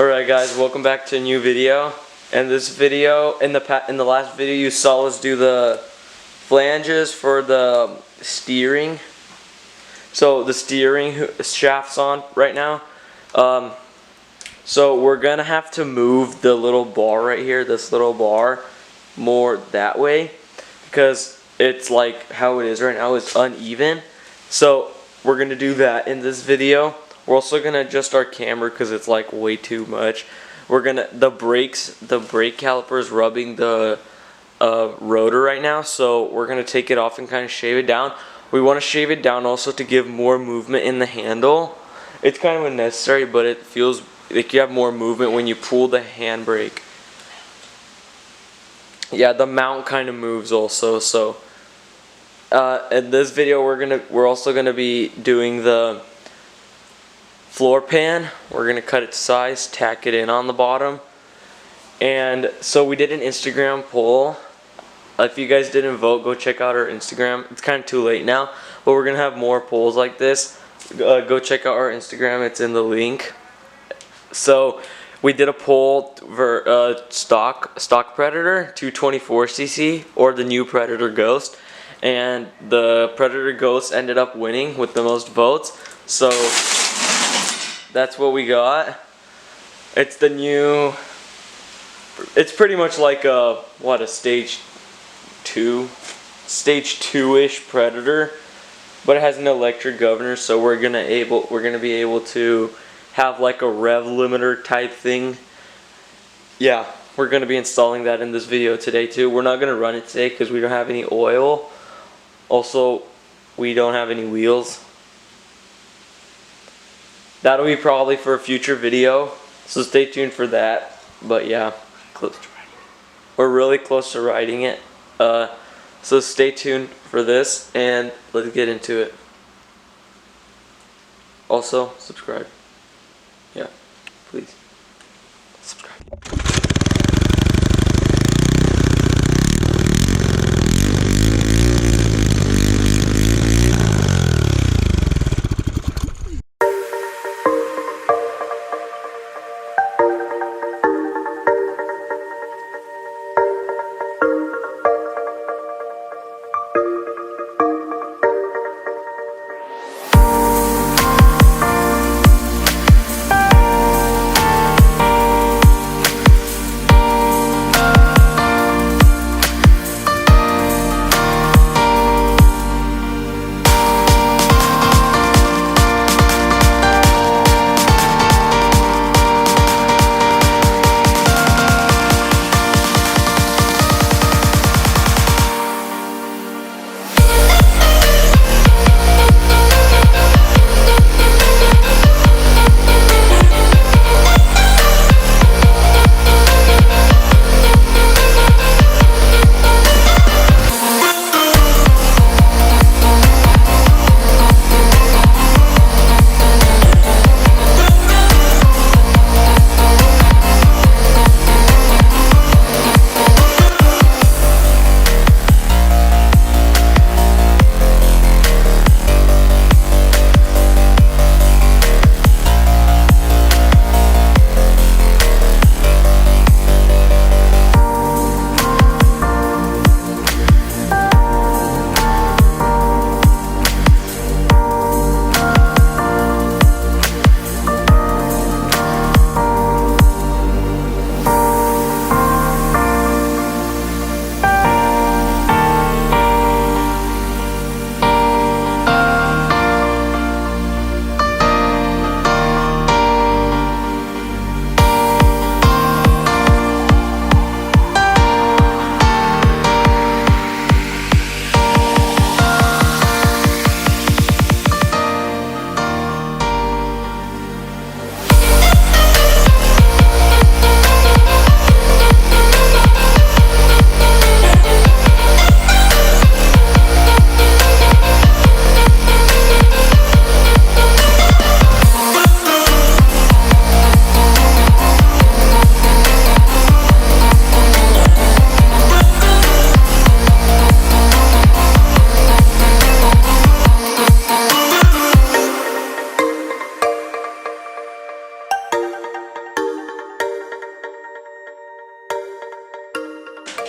Alright guys, welcome back to a new video. And this video, in the last video you saw us do the flanges for the steering. So the steering shaft's on right now. So we're gonna have to move the little bar right here, this little bar, more that way, because it's like how it is right now, it's uneven. So we're gonna do that in this video. We're also gonna adjust our camera because it's like way too much. We're gonna the brake caliper is rubbing the rotor right now, so we're gonna take it off and kind of shave it down. We want to shave it down also to give more movement in the handle. It's kind of unnecessary, but it feels like you have more movement when you pull the handbrake. Yeah, the mount kind of moves also. So in this video we're also gonna be doing the floor pan. We're gonna cut it to size, tack it in on the bottom. And so we did an Instagram poll. If you guys didn't vote, go check out our Instagram. It's kind of too late now, but we're gonna have more polls like this. Go check out our Instagram, it's in the link. So we did a poll for stock Predator 224cc or the new Predator Ghost, and the Predator Ghost ended up winning with the most votes. So that's what we got. It's the new, it's pretty much like a stage 2-ish Predator, but it has an electric governor, so we're gonna be able to have like a rev limiter type thing. Yeah, we're gonna be installing that in this video today too. We're not gonna run it today because we don't have any oil. Also, we don't have any wheels. That'll be probably for a future video, so stay tuned for that. But yeah, we're really close to riding it. So stay tuned for this, and let's get into it. Also, subscribe. Yeah, please subscribe.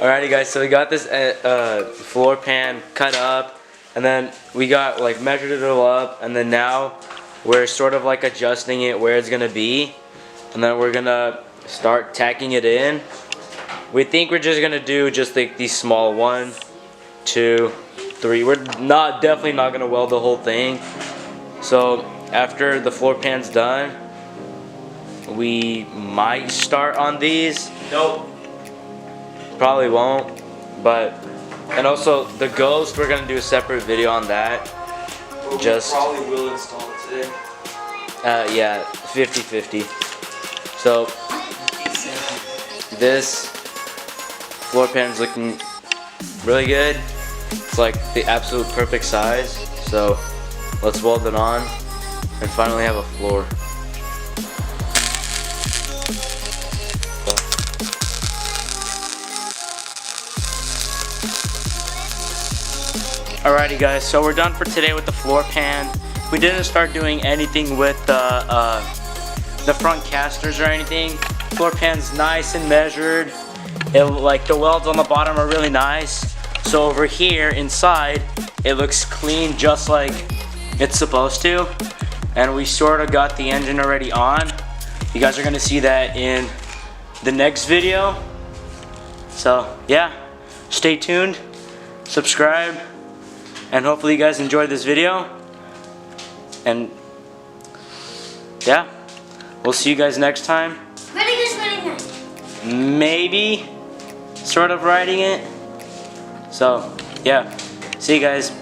Alrighty guys, so we got this floor pan cut up, and then we got like measured it all up, and then now we're sort of like adjusting it where it's gonna be, and then we're gonna start tacking it in. We think we're just gonna do just like these small 1, 2, 3. We're definitely not gonna weld the whole thing. So after the floor pan's done, we might start on these. Nope. Probably won't, but and also the ghost, we're gonna do a separate video on that. But Just we probably will install it today. Yeah, 50-50. So this floor pan is looking really good. It's like the absolute perfect size. So let's weld it on and finally have a floor. Alrighty guys, so we're done for today with the floor pan. We didn't start doing anything with the front casters or anything. Floor pan's nice and measured. Like the welds on the bottom are really nice. So over here inside, it looks clean just like it's supposed to. And we sort of got the engine already on. You guys are gonna see that in the next video. So yeah, stay tuned, subscribe, and hopefully you guys enjoyed this video. And yeah, we'll see you guys next time. Maybe sort of riding it. So yeah, see you guys.